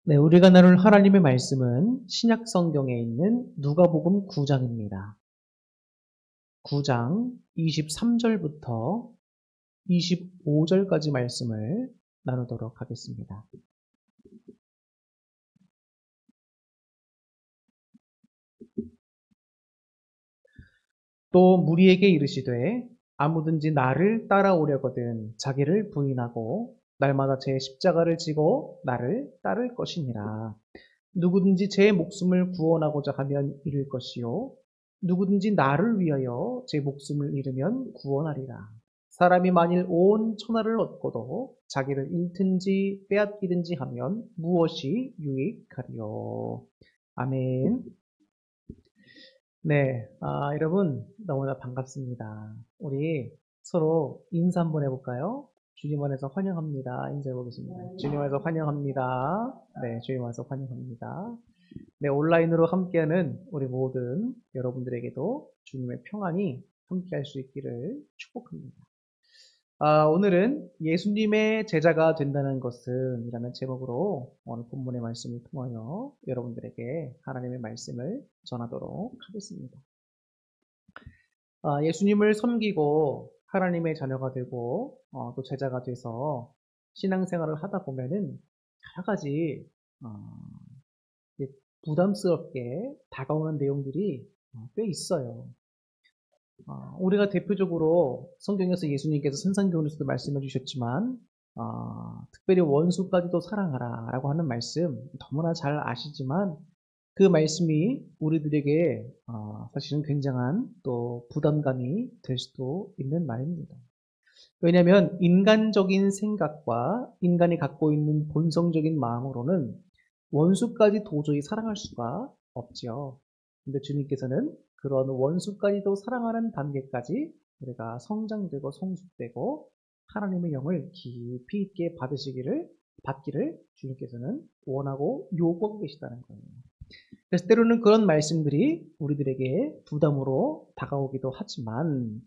네, 우리가 나눌 하나님의 말씀은 신약 성경에 있는 누가복음 9장입니다. 9장 23절부터 25절까지 말씀을 나누도록 하겠습니다. 또 무리에게 이르시되 아무든지 나를 따라오려거든 자기를 부인하고 날마다 제 십자가를 지고 나를 따를 것이니라. 누구든지 제 목숨을 구원하고자 하면 잃을 것이요 누구든지 나를 위하여 제 목숨을 잃으면 구원하리라. 사람이 만일 온 천하를 얻고도 자기를 잃든지 빼앗기든지 하면 무엇이 유익하리요. 아멘. 네, 여러분 너무나 반갑습니다. 우리 서로 인사 한번 해볼까요? 주님 안에서 환영합니다. 인사해 보겠습니다. 주님 안에서 환영합니다. 네, 주님 안에서 환영합니다. 네, 온라인으로 함께하는 우리 모든 여러분들에게도 주님의 평안이 함께할 수 있기를 축복합니다. 오늘은 예수님의 제자가 된다는 것은 이라는 제목으로 오늘 본문의 말씀을 통하여 여러분들에게 하나님의 말씀을 전하도록 하겠습니다. 예수님을 섬기고 하나님의 자녀가 되고 또 제자가 돼서 신앙생활을 하다 보면은 여러 가지 부담스럽게 다가오는 내용들이 꽤 있어요. 우리가 대표적으로 성경에서 예수님께서 산상교훈에서도 말씀해 주셨지만 특별히 원수까지도 사랑하라 라고 하는 말씀 너무나 잘 아시지만 그 말씀이 우리들에게 사실은 굉장한 또 부담감이 될 수도 있는 말입니다. 왜냐하면 인간적인 생각과 인간이 갖고 있는 본성적인 마음으로는 원수까지 도저히 사랑할 수가 없죠. 근데 주님께서는 그런 원수까지도 사랑하는 단계까지 우리가 성장되고 성숙되고 하나님의 영을 깊이 있게 받기를 주님께서는 원하고 요구하고 계시다는 거예요. 그래서 때로는 그런 말씀들이 우리들에게 부담으로 다가오기도 하지만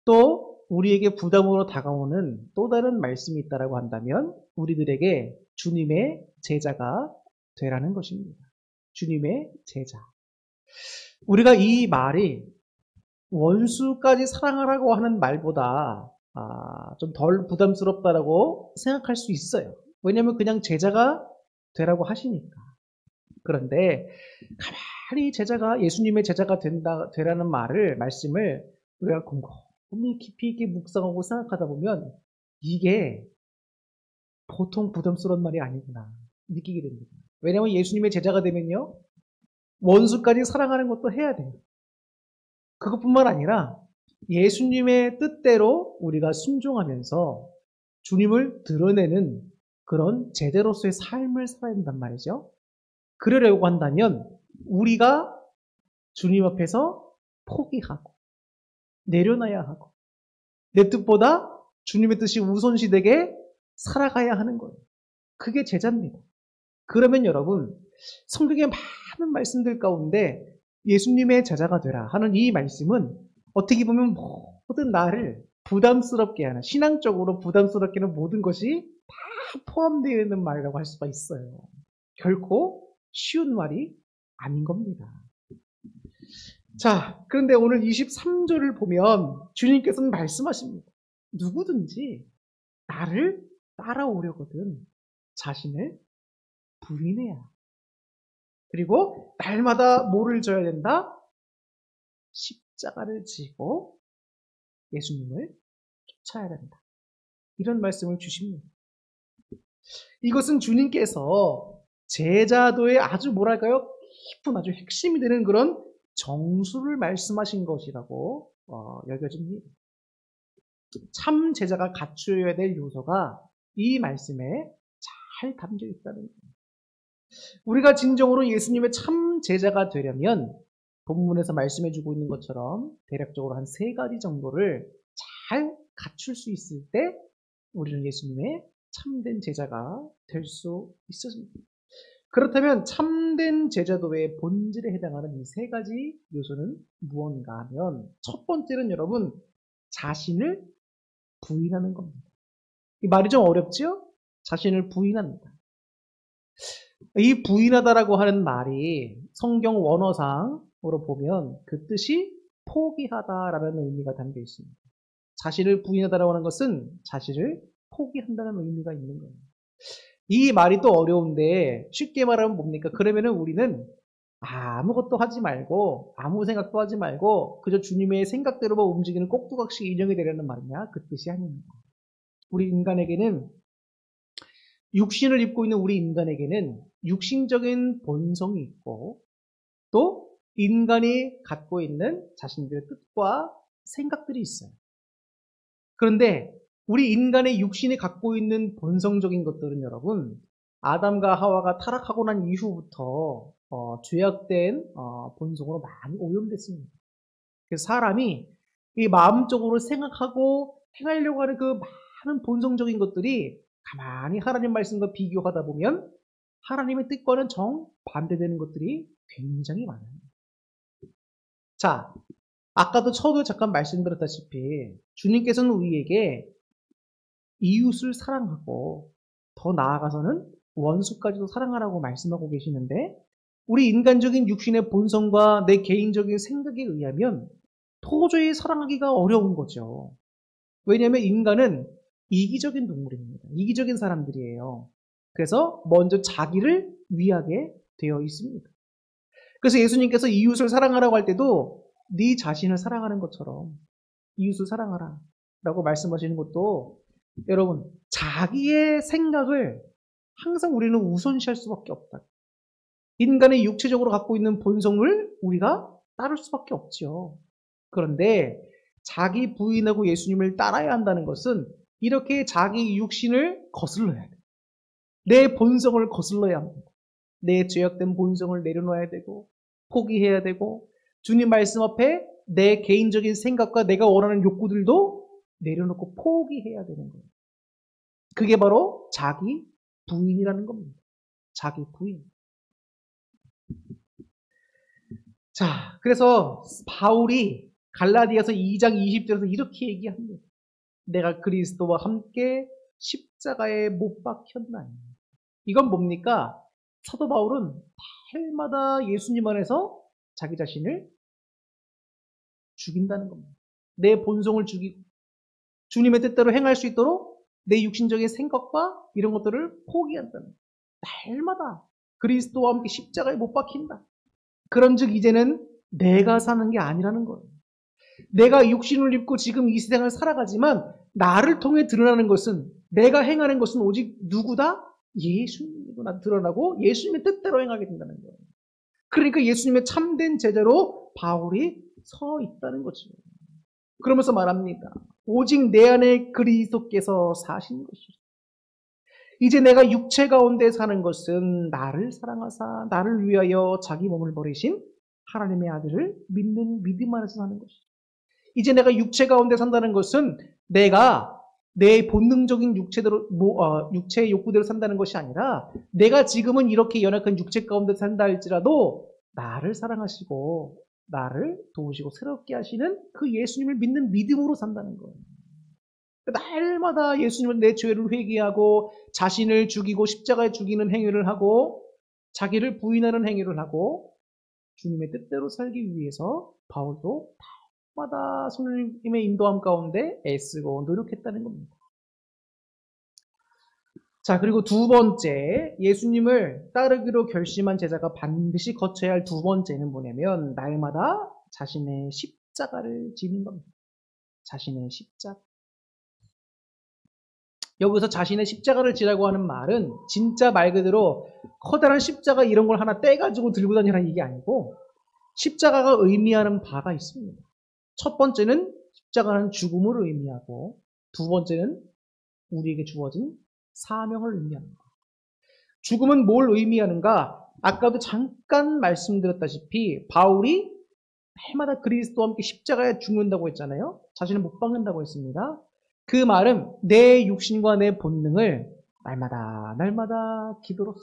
또 우리에게 부담으로 다가오는 또 다른 말씀이 있다고 한다면 우리들에게 주님의 제자가 되라는 것입니다. 주님의 제자. 우리가 이 말이 원수까지 사랑하라고 하는 말보다 좀 덜 부담스럽다라고 생각할 수 있어요. 왜냐하면 그냥 제자가 되라고 하시니까. 그런데 가만히 예수님의 제자가 되라는 말씀을 우리가 곰곰이 깊이 있게 묵상하고 생각하다 보면 이게 보통 부담스러운 말이 아니구나 느끼게 됩니다. 왜냐하면 예수님의 제자가 되면요 원수까지 사랑하는 것도 해야 돼요. 그것뿐만 아니라 예수님의 뜻대로 우리가 순종하면서 주님을 드러내는 그런 제대로서의 삶을 살아야 된단 말이죠. 그러려고 한다면 우리가 주님 앞에서 포기하고 내려놔야 하고 내 뜻보다 주님의 뜻이 우선시되게 살아가야 하는 거예요. 그게 제자입니다. 그러면 여러분 성경의 많은 말씀들 가운데 예수님의 제자가 되라 하는 이 말씀은 어떻게 보면 모든 나를 부담스럽게 하는 신앙적으로 부담스럽게 하는 모든 것이 다 포함되어 있는 말이라고 할 수가 있어요. 결코 쉬운 말이 아닌 겁니다. 자, 그런데 오늘 23절을 보면 주님께서는 말씀하십니다. 누구든지 나를 따라오려거든 자신을 부인해야. 그리고 날마다 뭐를 져야 된다? 십자가를 지고 예수님을 쫓아야 된다. 이런 말씀을 주십니다. 이것은 주님께서 제자도의 아주 뭐랄까요? 깊은 아주 핵심이 되는 그런 정수를 말씀하신 것이라고 여겨집니다. 참 제자가 갖추어야 될 요소가 이 말씀에 잘 담겨 있다는 거예요. 우리가 진정으로 예수님의 참 제자가 되려면 본문에서 말씀해주고 있는 것처럼 대략적으로 한 3가지 정도를 잘 갖출 수 있을 때 우리는 예수님의 참된 제자가 될 수 있습니다. 그렇다면 참된 제자도의 본질에 해당하는 이 3가지 요소는 무언가 하면 첫 번째는 여러분 자신을 부인하는 겁니다. 이 말이 좀 어렵죠? 자신을 부인합니다. 이 부인하다라고 하는 말이 성경 원어상으로 보면 그 뜻이 포기하다라는 의미가 담겨 있습니다. 자신을 부인하다라고 하는 것은 자신을 포기한다는 의미가 있는 거예요. 이 말이 또 어려운데 쉽게 말하면 뭡니까? 그러면은 우리는 아무것도 하지 말고 아무 생각도 하지 말고 그저 주님의 생각대로만 움직이는 꼭두각시 인형이 되려는 말이냐? 그 뜻이 아닙니다. 우리 인간에게는 육신을 입고 있는 우리 인간에게는 육신적인 본성이 있고 또 인간이 갖고 있는 자신들의 뜻과 생각들이 있어요. 그런데 우리 인간의 육신이 갖고 있는 본성적인 것들은 여러분 아담과 하와가 타락하고 난 이후부터 죄악된 본성으로 많이 오염됐습니다. 그래서 사람이 이 마음적으로 생각하고 행하려고 하는 그 많은 본성적인 것들이 가만히 하나님 말씀과 비교하다 보면 하나님의 뜻과는 정반대되는 것들이 굉장히 많아요. 자, 아까도 저도 잠깐 말씀드렸다시피 주님께서는 우리에게 이웃을 사랑하고 더 나아가서는 원수까지도 사랑하라고 말씀하고 계시는데 우리 인간적인 육신의 본성과 내 개인적인 생각에 의하면 도저히 사랑하기가 어려운 거죠. 왜냐하면 인간은 이기적인 동물입니다. 이기적인 사람들이에요. 그래서 먼저 자기를 위하게 되어 있습니다. 그래서 예수님께서 이웃을 사랑하라고 할 때도 네 자신을 사랑하는 것처럼 이웃을 사랑하라 라고 말씀하시는 것도 여러분 자기의 생각을 항상 우리는 우선시할 수밖에 없다. 인간의 육체적으로 갖고 있는 본성을 우리가 따를 수밖에 없죠. 그런데 자기 부인하고 예수님을 따라야 한다는 것은 이렇게 자기 육신을 거슬러야 돼요. 내 본성을 거슬러야 합니다. 내 죄악된 본성을 내려놔야 되고 포기해야 되고 주님 말씀 앞에 내 개인적인 생각과 내가 원하는 욕구들도 내려놓고 포기해야 되는 거예요. 그게 바로 자기 부인이라는 겁니다. 자기 부인. 자, 그래서 바울이 갈라디아서 2장 20절에서 이렇게 얘기합니다. 내가 그리스도와 함께 십자가에 못 박혔나니. 이건 뭡니까? 사도 바울은 해마다 예수님 안에서 자기 자신을 죽인다는 겁니다. 내 본성을 죽이고 주님의 뜻대로 행할 수 있도록 내 육신적인 생각과 이런 것들을 포기한다는 거예요. 날마다 그리스도와 함께 십자가에 못 박힌다. 그런즉 이제는 내가 사는 게 아니라는 거예요. 내가 육신을 입고 지금 이 세상을 살아가지만 나를 통해 드러나는 것은 내가 행하는 것은 오직 누구다? 예수님이구나 드러나고 예수님의 뜻대로 행하게 된다는 거예요. 그러니까 예수님의 참된 제자로 바울이 서 있다는 거죠. 그러면서 말합니다. 오직 내 안에 그리스도께서 사신 것이라. 이제 내가 육체 가운데 사는 것은 나를 사랑하사 나를 위하여 자기 몸을 버리신 하나님의 아들을 믿는 믿음 안에서 사는 것이다. 이제 내가 육체 가운데 산다는 것은 내가 내 본능적인 육체의 욕구대로 산다는 것이 아니라 내가 지금은 이렇게 연약한 육체 가운데 산다 할지라도 나를 사랑하시고 나를 도우시고 새롭게 하시는 그 예수님을 믿는 믿음으로 산다는 거예요. 날마다 예수님은 내 죄를 회개하고 자신을 죽이고 십자가에 죽이는 행위를 하고 자기를 부인하는 행위를 하고 주님의 뜻대로 살기 위해서 바울도 날마다 성령님의 인도함 가운데 애쓰고 노력했다는 겁니다. 자, 그리고 두 번째, 예수님을 따르기로 결심한 제자가 반드시 거쳐야 할 두 번째는 뭐냐면 날마다 자신의 십자가를 지는 겁니다. 자신의 십자가. 여기서 자신의 십자가를 지라고 하는 말은 진짜 말 그대로 커다란 십자가 이런 걸 하나 떼가지고 들고 다니라는 얘기 아니고 십자가가 의미하는 바가 있습니다. 첫 번째는 십자가는 죽음을 의미하고 두 번째는 우리에게 주어진 사명을 의미합니다. 죽음은 뭘 의미하는가? 아까도 잠깐 말씀드렸다시피 바울이 해마다 그리스도와 함께 십자가에 죽는다고 했잖아요. 자신을 못 박는다고 했습니다. 그 말은 내 육신과 내 본능을 날마다 기도로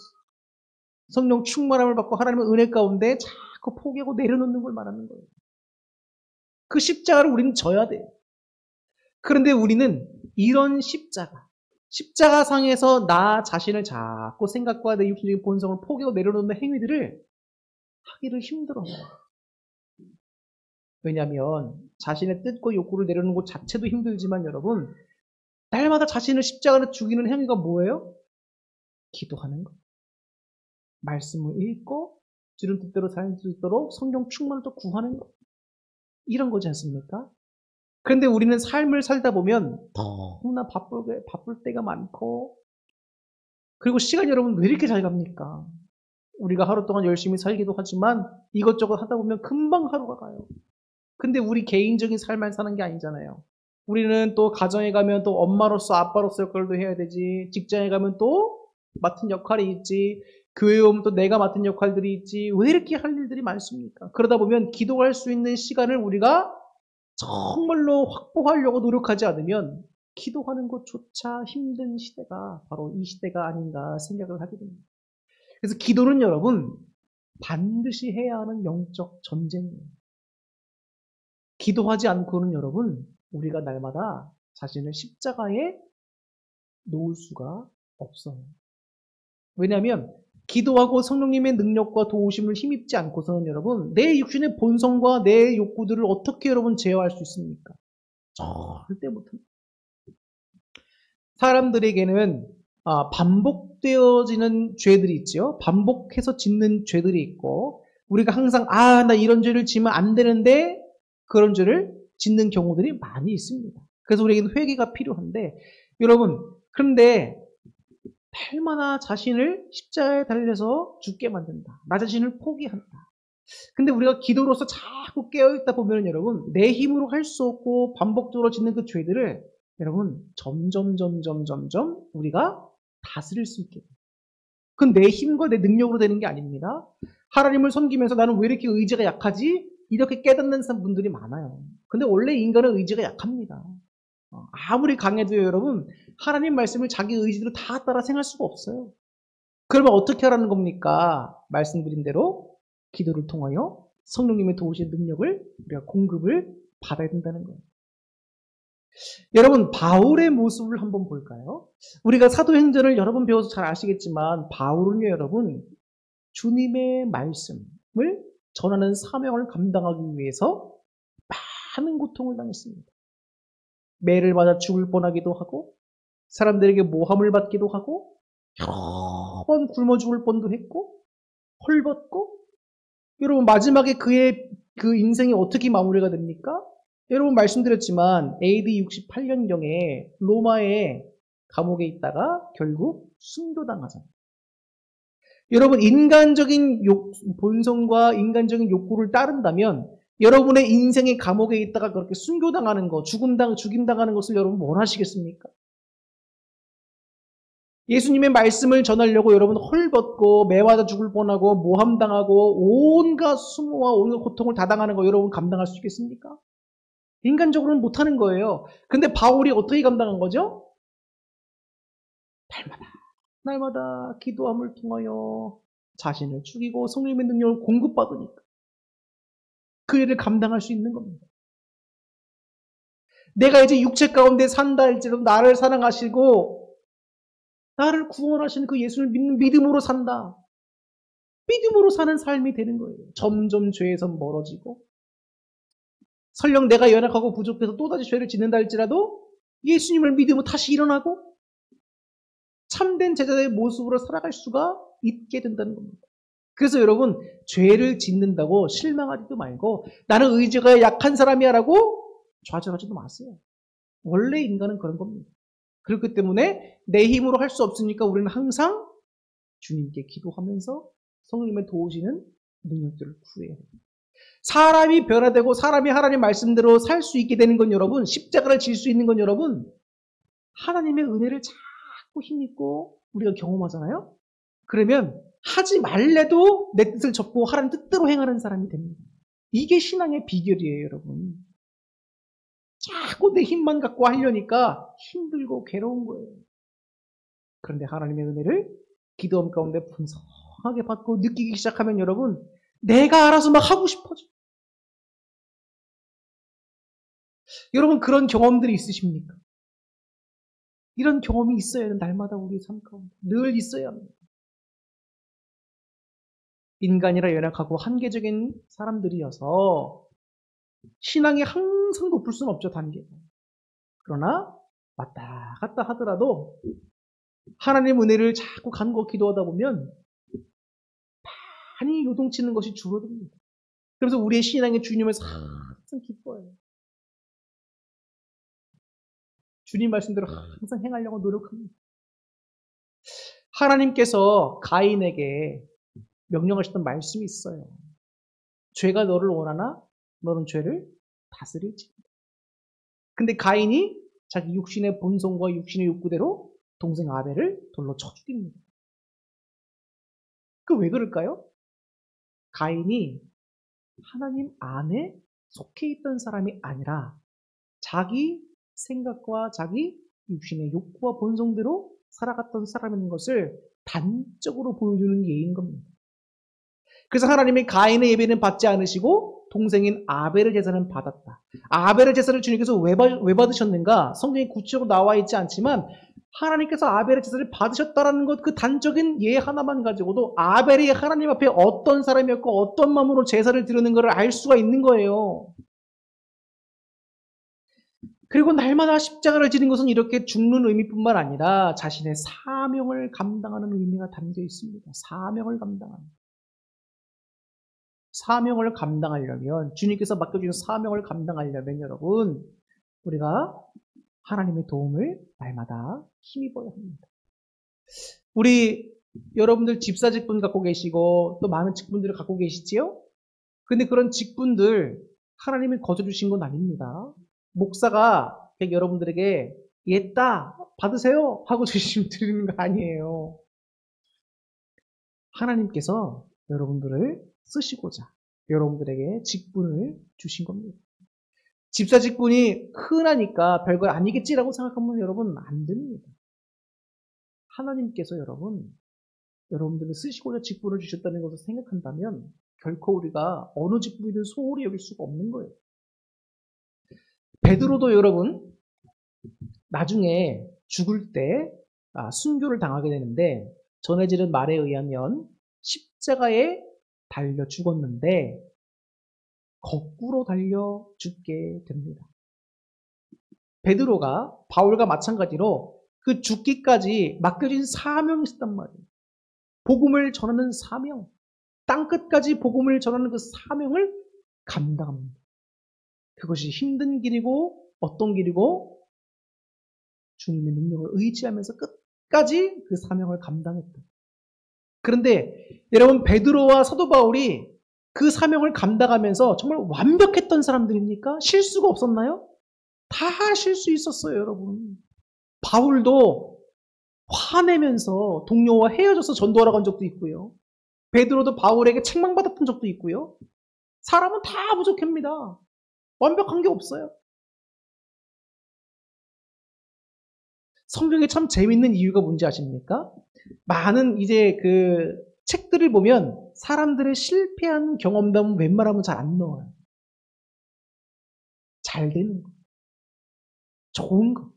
성령 충만함을 받고 하나님의 은혜 가운데 자꾸 포기하고 내려놓는 걸 말하는 거예요. 그 십자가를 우리는 져야 돼요. 그런데 우리는 이런 십자가, 십자가상에서 나 자신을 자꾸 생각과 내 육신적인 본성을 포기하고 내려놓는 행위들을 하기를 힘들어요. 왜냐하면 자신의 뜻과 욕구를 내려놓는 것 자체도 힘들지만 여러분, 날마다 자신을 십자가로 죽이는 행위가 뭐예요? 기도하는 것. 말씀을 읽고 주님 뜻대로 살 수 있도록 성령 충만을 또 구하는 것. 이런 거지 않습니까? 그런데 우리는 삶을 살다 보면 너무나 바쁠 때가 많고, 그리고 시간이 여러분 왜 이렇게 잘 갑니까? 우리가 하루 동안 열심히 살기도 하지만 이것저것 하다 보면 금방 하루가 가요. 근데 우리 개인적인 삶만 사는 게 아니잖아요. 우리는 또 가정에 가면 또 엄마로서 아빠로서 역할도 해야 되지, 직장에 가면 또 맡은 역할이 있지, 교회에 오면 또 내가 맡은 역할들이 있지. 왜 이렇게 할 일들이 많습니까? 그러다 보면 기도할 수 있는 시간을 우리가 정말로 확보하려고 노력하지 않으면 기도하는 것조차 힘든 시대가 바로 이 시대가 아닌가 생각을 하게 됩니다. 그래서 기도는 여러분 반드시 해야 하는 영적 전쟁이에요. 기도하지 않고는 여러분 우리가 날마다 자신을 십자가에 놓을 수가 없어요. 왜냐하면 기도하고 성령님의 능력과 도우심을 힘입지 않고서는 여러분 내 육신의 본성과 내 욕구들을 어떻게 여러분 제어할 수 있습니까? 절대 못합니다. 사람들에게는 반복되어지는 죄들이 있죠. 반복해서 짓는 죄들이 있고, 우리가 항상 나 이런 죄를 지면 안 되는데 그런 죄를 짓는 경우들이 많이 있습니다. 그래서 우리에게는 회개가 필요한데, 여러분 그런데 얼마나 자신을 십자가에 달려서 죽게 만든다. 나 자신을 포기한다. 근데 우리가 기도로서 자꾸 깨어있다 보면 여러분 내 힘으로 할 수 없고 반복적으로 짓는 그 죄들을 여러분 점점 우리가 다스릴 수 있게 돼요. 그건 내 힘과 내 능력으로 되는 게 아닙니다. 하나님을 섬기면서 나는 왜 이렇게 의지가 약하지? 이렇게 깨닫는 분들이 많아요. 근데 원래 인간은 의지가 약합니다. 아무리 강해도요 여러분 하나님 말씀을 자기 의지대로 다 따라 생활할 수가 없어요. 그러면 어떻게 하라는 겁니까? 말씀드린 대로 기도를 통하여 성령님의 도우신 능력을 우리가 공급을 받아야 된다는 거예요. 여러분 바울의 모습을 한번 볼까요? 우리가 사도행전을 여러 번 배워서 잘 아시겠지만 바울은요 여러분 주님의 말씀을 전하는 사명을 감당하기 위해서 많은 고통을 당했습니다. 매를 맞아 죽을 뻔하기도 하고 사람들에게 모함을 받기도 하고 여러 번 굶어 죽을 뻔도 했고 헐벗고, 여러분 마지막에 그의 그 인생이 어떻게 마무리가 됩니까? 여러분 말씀드렸지만 AD 68년경에 로마의 감옥에 있다가 결국 순교당하잖아요. 여러분 인간적인 본성과 인간적인 욕구를 따른다면 여러분의 인생의 감옥에 있다가 그렇게 순교당하는 거, 죽임당하는 것을 여러분 원하시겠습니까? 예수님의 말씀을 전하려고 여러분 헐벗고 매맞아 죽을 뻔하고 모함당하고 온갖 수모와 온갖 고통을 다 당하는 거 여러분 감당할 수 있겠습니까? 인간적으로는 못하는 거예요. 근데 바울이 어떻게 감당한 거죠? 날마다 기도함을 통하여 자신을 죽이고 성령의 능력을 공급받으니까 그 일을 감당할 수 있는 겁니다. 내가 이제 육체 가운데 산다 할지라도 나를 사랑하시고 나를 구원하시는 그 예수를 믿는 믿음으로 산다. 믿음으로 사는 삶이 되는 거예요. 점점 죄에서 멀어지고 설령 내가 연약하고 부족해서 또다시 죄를 짓는다 할지라도 예수님을 믿으면 다시 일어나고 참된 제자의 모습으로 살아갈 수가 있게 된다는 겁니다. 그래서 여러분 죄를 짓는다고 실망하지도 말고 나는 의지가 약한 사람이야 라고 좌절하지도 마세요. 원래 인간은 그런 겁니다. 그렇기 때문에 내 힘으로 할 수 없으니까 우리는 항상 주님께 기도하면서 성령님의 도우시는 능력들을 구해야 합니다. 사람이 변화되고 사람이 하나님 말씀대로 살 수 있게 되는 건 여러분, 십자가를 질 수 있는 건 여러분 하나님의 은혜를 자꾸 힘입고 우리가 경험하잖아요. 그러면 하지 말래도 내 뜻을 접고 하나님 뜻대로 행하는 사람이 됩니다. 이게 신앙의 비결이에요 여러분. 자꾸 내 힘만 갖고 하려니까 힘들고 괴로운 거예요. 그런데 하나님의 은혜를 기도함 가운데 풍성하게 받고 느끼기 시작하면 여러분 내가 알아서 막 하고 싶어져. 여러분 그런 경험들이 있으십니까? 이런 경험이 있어야 해요. 날마다 우리 삶 가운데 늘 있어야 합니다. 인간이라 연약하고 한계적인 사람들이어서 신앙이 항상 높을 수는 없죠, 단계가. 그러나 왔다 갔다 하더라도 하나님 은혜를 자꾸 간곡히 기도하다 보면 많이 요동치는 것이 줄어듭니다. 그래서 우리의 신앙의 주님에서 항상 기뻐해요. 주님 말씀대로 항상 행하려고 노력합니다. 하나님께서 가인에게 명령하셨던 말씀이 있어요. 죄가 너를 원하나 너는 죄를 다스릴지. 근데 가인이 자기 육신의 본성과 육신의 욕구대로 동생 아벨을 돌로 쳐 죽입니다. 그 왜 그럴까요? 가인이 하나님 안에 속해 있던 사람이 아니라 자기 생각과 자기 육신의 욕구와 본성대로 살아갔던 사람인 것을 단적으로 보여주는 예인 겁니다. 그래서 하나님이 가인의 예배는 받지 않으시고 동생인 아벨의 제사는 받았다. 아벨의 제사를 주님께서 왜 받으셨는가? 성경에 구체적으로 나와 있지 않지만 하나님께서 아벨의 제사를 받으셨다라는 것, 그 단적인 예 하나만 가지고도 아벨이 하나님 앞에 어떤 사람이었고 어떤 마음으로 제사를 드리는 것을 알 수가 있는 거예요. 그리고 날마다 십자가를 지는 것은 이렇게 죽는 의미뿐만 아니라 자신의 사명을 감당하는 의미가 담겨 있습니다. 사명을 감당하는. 사명을 감당하려면, 주님께서 맡겨주신 사명을 감당하려면 여러분, 우리가 하나님의 도움을 날마다 힘입어야 합니다. 우리 여러분들 집사 직분 갖고 계시고 또 많은 직분들을 갖고 계시지요? 근데 그런 직분들 하나님이 거둬주신 건 아닙니다. 목사가 여러분들에게 옛다 받으세요 하고 드리는 거 아니에요. 하나님께서 여러분들을 쓰시고자 여러분들에게 직분을 주신 겁니다. 집사 직분이 흔하니까 별거 아니겠지라고 생각하면 여러분 안 됩니다. 하나님께서 여러분들을 쓰시고자 직분을 주셨다는 것을 생각한다면 결코 우리가 어느 직분이든 소홀히 여길 수가 없는 거예요. 베드로도 여러분 나중에 죽을 때 순교를 당하게 되는데 전해지는 말에 의하면 십자가에 달려 죽었는데 거꾸로 달려 죽게 됩니다. 베드로가 바울과 마찬가지로 그 죽기까지 맡겨진 사명이 있었단 말이에요. 복음을 전하는 사명, 땅끝까지 복음을 전하는 그 사명을 감당합니다. 그것이 힘든 길이고 어떤 길이고 주님의 능력을 의지하면서 끝까지 그 사명을 감당했다. 그런데 여러분 베드로와 사도 바울이 그 사명을 감당하면서 정말 완벽했던 사람들입니까? 실수가 없었나요? 다 실수 있었어요, 여러분. 바울도 화내면서 동료와 헤어져서 전도하러 간 적도 있고요. 베드로도 바울에게 책망받았던 적도 있고요. 사람은 다 부족합니다. 완벽한 게 없어요. 성경에 참 재밌는 이유가 뭔지 아십니까? 많은 이제 그 책들을 보면 사람들의 실패한 경험담은 웬만하면 잘 안 나와요. 잘 되는 거. 좋은 거.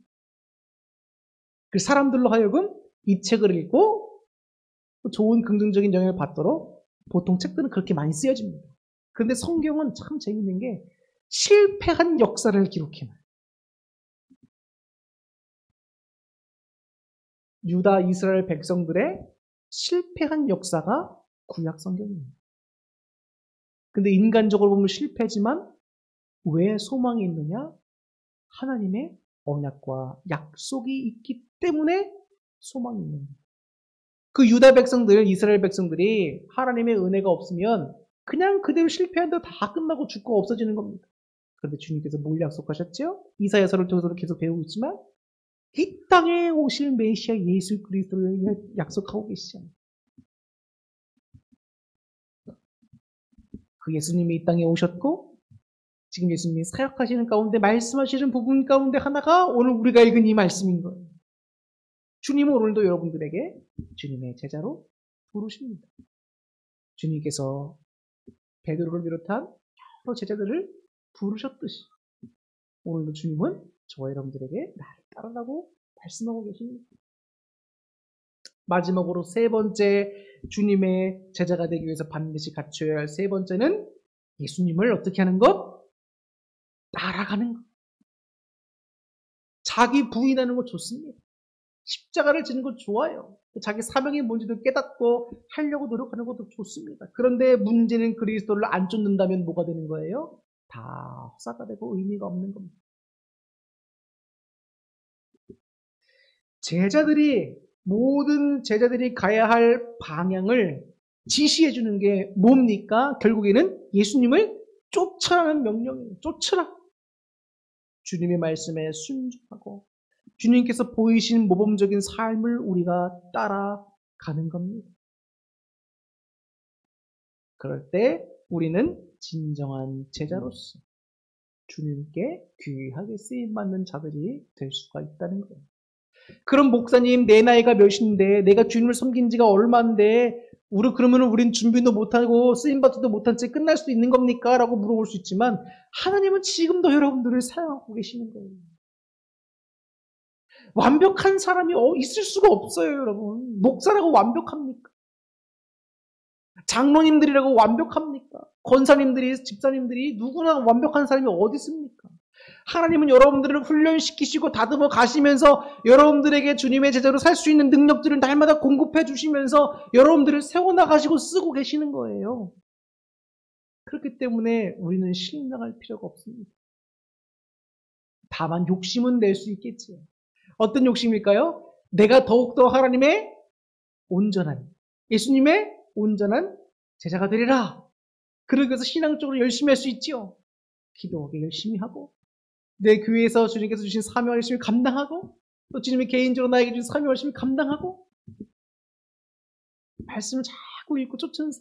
그 사람들로 하여금 이 책을 읽고 좋은 긍정적인 영향을 받도록 보통 책들은 그렇게 많이 쓰여집니다. 그런데 성경은 참 재밌는 게 실패한 역사를 기록해놔요. 유다 이스라엘 백성들의 실패한 역사가 구약 성경입니다. 근데 인간적으로 보면 실패지만 왜 소망이 있느냐? 하나님의 언약과 약속이 있기 때문에 소망이 있는 거예요. 그 유다 백성들, 이스라엘 백성들이 하나님의 은혜가 없으면 그냥 그대로 실패한 대로 다 끝나고 죽고 없어지는 겁니다. 그런데 주님께서 뭘 약속하셨죠? 이사야서를 통해서 계속 배우고 있지만 이 땅에 오실 메시아 예수 그리스도를 약속하고 계시잖아요. 그 예수님이 이 땅에 오셨고 지금 예수님이 사역하시는 가운데 말씀하시는 부분 가운데 하나가 오늘 우리가 읽은 이 말씀인 거예요. 주님은 오늘도 여러분들에게 주님의 제자로 부르십니다. 주님께서 베드로를 비롯한 여러 제자들을 부르셨듯이 오늘도 주님은 저와 여러분들에게 나를 따르라고 말씀하고 계십니다. 마지막으로 세 번째, 주님의 제자가 되기 위해서 반드시 갖춰야 할 세 번째는 예수님을 어떻게 하는 것? 따라가는 것. 자기 부인하는 거 좋습니다. 십자가를 지는 거 좋아요. 자기 사명이 뭔지도 깨닫고 하려고 노력하는 것도 좋습니다. 그런데 문제는 그리스도를 안 쫓는다면 뭐가 되는 거예요? 다 헛사가 되고 의미가 없는 겁니다. 모든 제자들이 가야 할 방향을 지시해 주는 게 뭡니까? 결국에는 예수님을 쫓아라는 명령이에요. 쫓으라. 주님의 말씀에 순종하고 주님께서 보이신 모범적인 삶을 우리가 따라가는 겁니다. 그럴 때 우리는 진정한 제자로서 주님께 귀하게 쓰임받는 자들이 될 수가 있다는 거예요. 그럼 목사님, 내 나이가 몇인데 내가 주님을 섬긴 지가 얼마인데 그러면 우린 준비도 못하고 쓰임받지도 못한 채 끝날 수도 있는 겁니까? 라고 물어볼 수 있지만 하나님은 지금도 여러분들을 사랑하고 계시는 거예요. 완벽한 사람이 있을 수가 없어요, 여러분. 목사라고 완벽합니까? 장로님들이라고 완벽합니까? 권사님들이, 집사님들이 누구나 완벽한 사람이 어디 있습니까? 하나님은 여러분들을 훈련시키시고 다듬어 가시면서 여러분들에게 주님의 제자로 살 수 있는 능력들을 날마다 공급해 주시면서 여러분들을 세워나가시고 쓰고 계시는 거예요. 그렇기 때문에 우리는 실망할 필요가 없습니다. 다만 욕심은 낼 수 있겠지요. 어떤 욕심일까요? 내가 더욱더 하나님의 온전한, 예수님의 온전한 제자가 되리라. 그러기 위해서 신앙적으로 열심히 할 수 있지요. 기도하게 열심히 하고 내 교회에서 주님께서 주신 사명을 열심히 감당하고 또 주님이 개인적으로 나에게 주신 사명을 열심히 감당하고 말씀을 자꾸 읽고 쫓는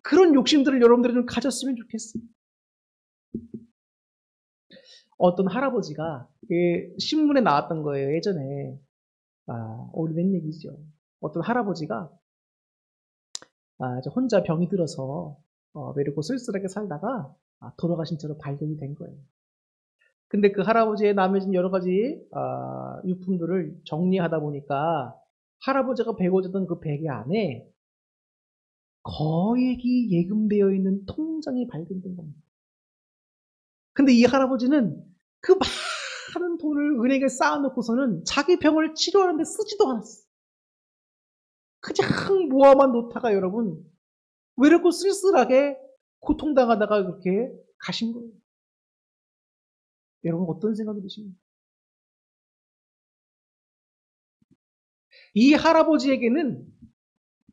그런 욕심들을 여러분들이 좀 가졌으면 좋겠어요. 어떤 할아버지가 신문에 나왔던 거예요. 예전에 오래된 얘기죠. 어떤 할아버지가 혼자 병이 들어서 외롭고 쓸쓸하게 살다가 돌아가신 채로 발견이 된 거예요. 근데 그 할아버지의 남겨진 여러 가지 유품들을 정리하다 보니까 할아버지가 베고 자던 그 베개 안에 거액이 예금되어 있는 통장이 발견된 겁니다. 근데 이 할아버지는 그 많은 돈을 은행에 쌓아놓고서는 자기 병을 치료하는데 쓰지도 않았어요. 그냥 모아만 놓다가 여러분 외롭고 쓸쓸하게 고통당하다가 그렇게 가신 거예요. 여러분 어떤 생각이 드십니까? 이 할아버지에게는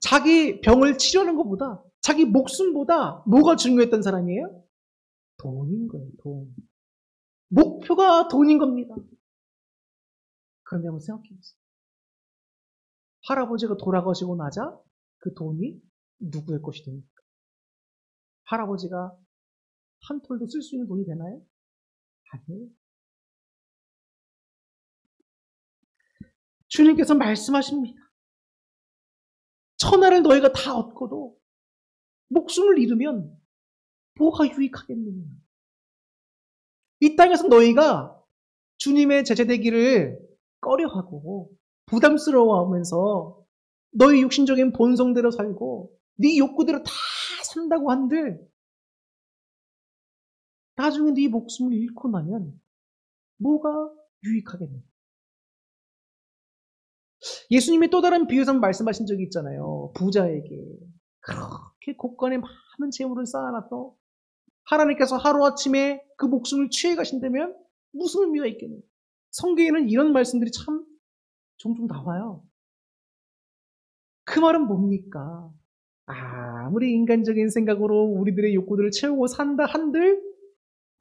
자기 병을 치료하는 것보다 자기 목숨보다 뭐가 중요했던 사람이에요? 돈인 거예요. 돈. 목표가 돈인 겁니다. 그런데 한번 생각해 보세요. 할아버지가 돌아가시고 나자 그 돈이 누구의 것이 됩니까? 할아버지가 한 톨도 쓸 수 있는 돈이 되나요? 아니에요. 주님께서 말씀하십니다. 천하를 너희가 다 얻고도 목숨을 잃으면 뭐가 유익하겠느냐. 이 땅에서 너희가 주님의 제자되기를 꺼려하고 부담스러워하면서 너희 육신적인 본성대로 살고 네 욕구대로 다 산다고 한들 나중에 네 목숨을 잃고 나면 뭐가 유익하겠느냐. 예수님이 또 다른 비유에서 말씀하신 적이 있잖아요. 부자에게 그렇게 곳간에 많은 재물을 쌓아놔서 하나님께서 하루아침에 그 목숨을 취해 가신다면 무슨 의미가 있겠느냐. 성경에는 이런 말씀들이 참 종종 나와요. 그 말은 뭡니까? 아무리 인간적인 생각으로 우리들의 욕구들을 채우고 산다 한들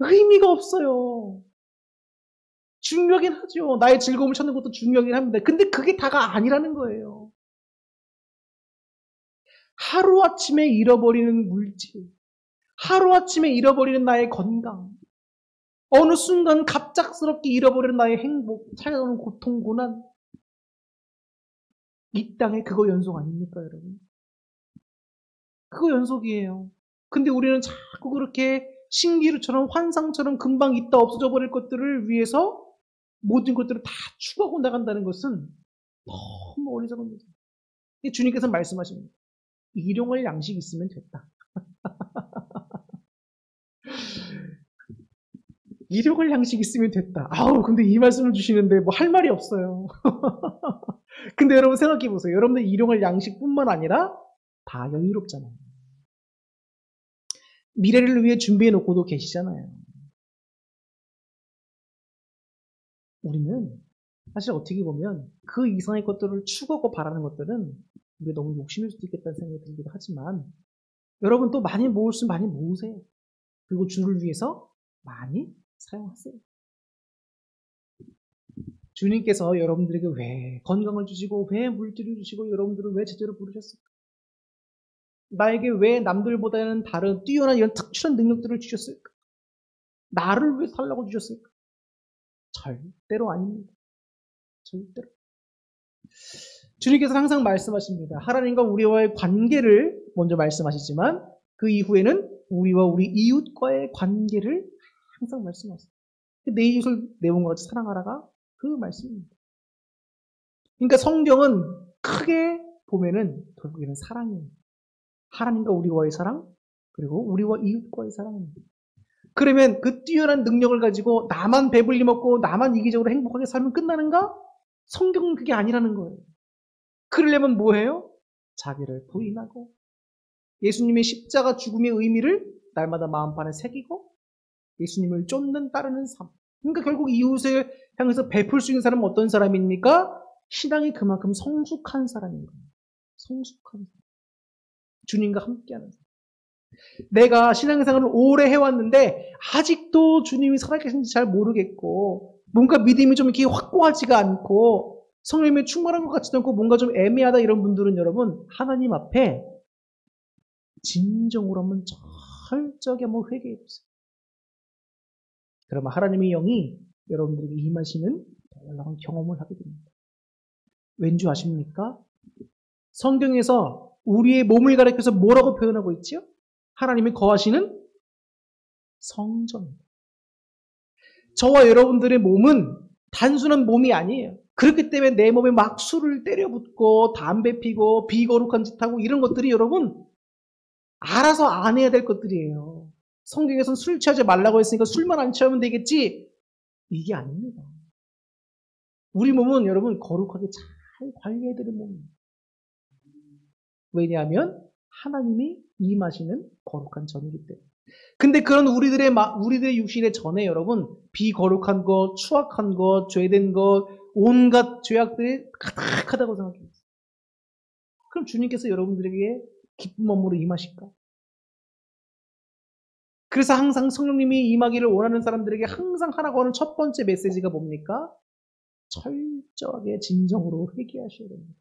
의미가 없어요. 중요하긴 하죠. 나의 즐거움을 찾는 것도 중요하긴 합니다. 근데 그게 다가 아니라는 거예요. 하루아침에 잃어버리는 물질, 하루아침에 잃어버리는 나의 건강, 어느 순간 갑작스럽게 잃어버리는 나의 행복, 찾아오는 고통, 고난, 이 땅에 그거 연속 아닙니까, 여러분? 그거 연속이에요. 근데 우리는 자꾸 그렇게 신기루처럼 환상처럼 금방 있다 없어져 버릴 것들을 위해서 모든 것들을 다 추구하고 나간다는 것은 너무 어리석은 거죠. 주님께서 말씀하십니다. 일용할 양식이 있으면 됐다. 일용할 양식이 있으면 됐다. 아우, 근데 이 말씀을 주시는데 뭐 할 말이 없어요. 근데 여러분 생각해 보세요. 여러분들 일용할 양식뿐만 아니라 다 여유롭잖아요. 미래를 위해 준비해 놓고도 계시잖아요. 우리는 사실 어떻게 보면 그 이상의 것들을 추구하고 바라는 것들은 우리가 너무 욕심일 수도 있겠다는 생각이 들기도 하지만 여러분 또 많이 모을 수 많이 모으세요. 그리고 주를 위해서 많이 사용하세요. 주님께서 여러분들에게 왜 건강을 주시고 왜 물질을 주시고 여러분들을 왜 제자로 부르셨을까? 나에게 왜 남들보다는 다른 뛰어난 이런 특출한 능력들을 주셨을까? 나를 위해 살라고 주셨을까? 절대로 아닙니다. 절대로. 주님께서 항상 말씀하십니다. 하나님과 우리와의 관계를 먼저 말씀하시지만 그 이후에는 우리와 우리 이웃과의 관계를 항상 말씀하세요. 내 이웃을 내 몸과 같이 사랑하라가 그 말씀입니다. 그러니까 성경은 크게 보면은 결국에는 사랑이에요. 하나님과 우리와의 사랑, 그리고 우리와 이웃과의 사랑입니다. 그러면 그 뛰어난 능력을 가지고 나만 배불리 먹고 나만 이기적으로 행복하게 살면 끝나는가? 성경은 그게 아니라는 거예요. 그러려면 뭐해요? 자기를 부인하고 예수님의 십자가 죽음의 의미를 날마다 마음판에 새기고 예수님을 쫓는 따르는 삶. 그러니까 결국 이웃을 향해서 베풀 수 있는 사람은 어떤 사람입니까? 신앙이 그만큼 성숙한 사람인 거예요. 성숙한 사람. 주님과 함께하는 사람. 내가 신앙생활을 오래 해왔는데 아직도 주님이 살아계신지 잘 모르겠고 뭔가 믿음이 좀 이렇게 확고하지가 않고 성령님이 충만한 것 같지도 않고 뭔가 좀 애매하다 이런 분들은 여러분 하나님 앞에 진정으로 한번 철저하게 한번 회개해 보세요. 그러면 하나님의 영이 여러분들에게 임하시는 놀라운 경험을 하게 됩니다. 왠지 아십니까? 성경에서 우리의 몸을 가리켜서 뭐라고 표현하고 있죠? 하나님이 거하시는 성전입니다. 저와 여러분들의 몸은 단순한 몸이 아니에요. 그렇기 때문에 내 몸에 막 술을 때려붓고 담배 피고 비거룩한 짓 하고 이런 것들이 여러분 알아서 안 해야 될 것들이에요. 성경에서는 술 취하지 말라고 했으니까 술만 안 취하면 되겠지. 이게 아닙니다. 우리 몸은 여러분 거룩하게 잘 관리해야 되는 몸입니다. 왜냐하면 하나님이 임하시는 거룩한 전이기 때문에. 근데 그런 우리들의 육신의 전에 여러분 비거룩한 것, 추악한 것, 죄된 것, 온갖 죄악들이 가득하다고 생각해요. 그럼 주님께서 여러분들에게 기쁜 마음으로 임하실까? 그래서 항상 성령님이 임하기를 원하는 사람들에게 항상 하라고 하는 첫 번째 메시지가 뭡니까? 철저하게 진정으로 회개하셔야 됩니다.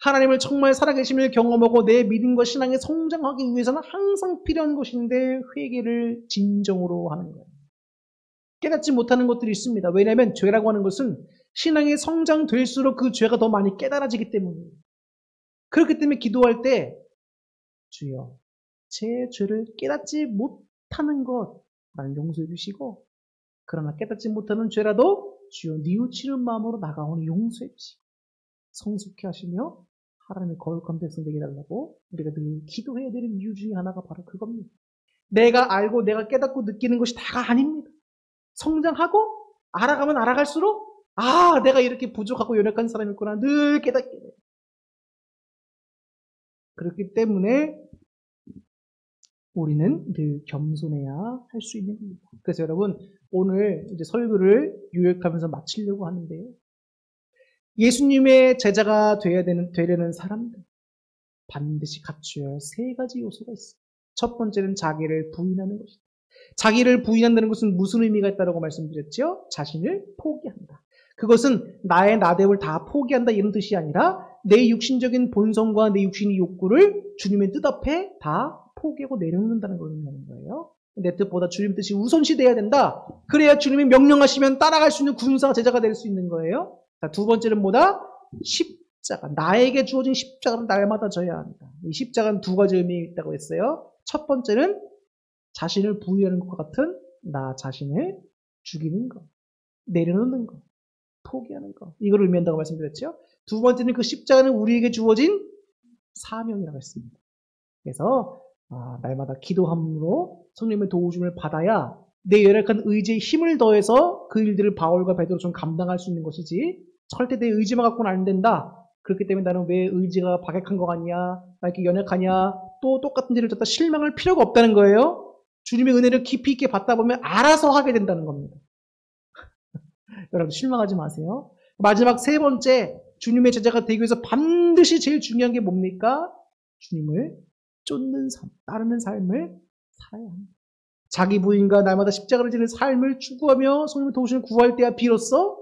하나님을 정말 살아계심을 경험하고 내 믿음과 신앙에 성장하기 위해서는 항상 필요한 것인데 회개를 진정으로 하는 거예요. 깨닫지 못하는 것들이 있습니다. 왜냐하면 죄라고 하는 것은 신앙이 성장될수록 그 죄가 더 많이 깨달아지기 때문이에요. 그렇기 때문에 기도할 때 주여 제 죄를 깨닫지 못하는 것 나를 용서해 주시고 그러나 깨닫지 못하는 죄라도 주여 뉘우치는 마음으로 나가오니 용서해 주시고 성숙해 하시며 하나님의 거룩한 백성 되게 해달라고 우리가 늘 기도해야 되는 이유 중에 하나가 바로 그겁니다. 내가 알고 내가 깨닫고 느끼는 것이 다가 아닙니다. 성장하고 알아가면 알아갈수록 내가 이렇게 부족하고 연약한 사람이구나 늘 깨닫게 돼요. 그렇기 때문에 우리는 늘 겸손해야 할 수 있는 겁니다. 그래서 여러분 오늘 이제 설교를 요약하면서 마치려고 하는데요. 예수님의 제자가 되려는 사람들 반드시 갖춰야 할 세 가지 요소가 있어요. 첫 번째는 자기를 부인하는 것이다. 자기를 부인한다는 것은 무슨 의미가 있다고 말씀드렸죠? 자신을 포기한다. 그것은 나의 나됨을 다 포기한다 이런 뜻이 아니라 내 육신적인 본성과 내 육신의 욕구를 주님의 뜻 앞에 다 포기하고 내려놓는다는 걸 의미하는 거예요. 내 뜻보다 주님 뜻이 우선시돼야 된다. 그래야 주님이 명령하시면 따라갈 수 있는 군사 제자가 될 수 있는 거예요. 자, 두 번째는 뭐다? 십자가. 나에게 주어진 십자가는 날마다 져야 합니다. 이 십자가는 두 가지 의미가 있다고 했어요. 첫 번째는 자신을 부인하는 것과 같은 나 자신을 죽이는 것. 내려놓는 거, 포기하는 거. 이걸 의미한다고 말씀드렸죠. 두 번째는 그 십자가는 우리에게 주어진 사명이라고 했습니다. 그래서 날마다 기도함으로 성령님의 도우심을 받아야 내 열악한 의지에 힘을 더해서 그 일들을 바울과 베드로처럼 감당할 수 있는 것이지 절대 내 의지만 갖고는 안 된다. 그렇기 때문에 나는 왜 의지가 박약한 것 같냐, 나 이렇게 연약하냐, 또 똑같은 일을 졌다 실망할 필요가 없다는 거예요. 주님의 은혜를 깊이 있게 받다 보면 알아서 하게 된다는 겁니다. 여러분 실망하지 마세요. 마지막 세 번째, 주님의 제자가 되기 위해서 반드시 제일 중요한 게 뭡니까? 주님을 쫓는 삶, 따르는 삶을 살아야 합니다. 자기 부인과 날마다 십자가를 지는 삶을 추구하며 성령의 도우심을 구할 때야 비로소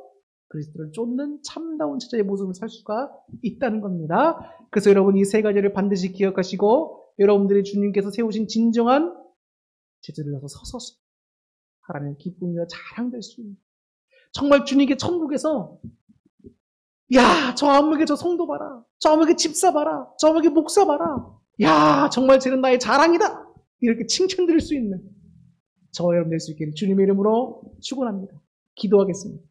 그리스도를 쫓는 참다운 제자의 모습을 살 수가 있다는 겁니다. 그래서 여러분 이 세 가지를 반드시 기억하시고 여러분들이 주님께서 세우신 진정한 제자들로서 서서 하나님의 기쁨이와 자랑될 수 있는, 정말 주님께 천국에서 야, 저 암흑의 저 성도 봐라, 저 암흑의 집사 봐라, 저 암흑의 목사 봐라, 야, 정말 쟤는 나의 자랑이다, 이렇게 칭찬드릴 수 있는 저 여러분 될 수 있기를 주님의 이름으로 축원합니다. 기도하겠습니다.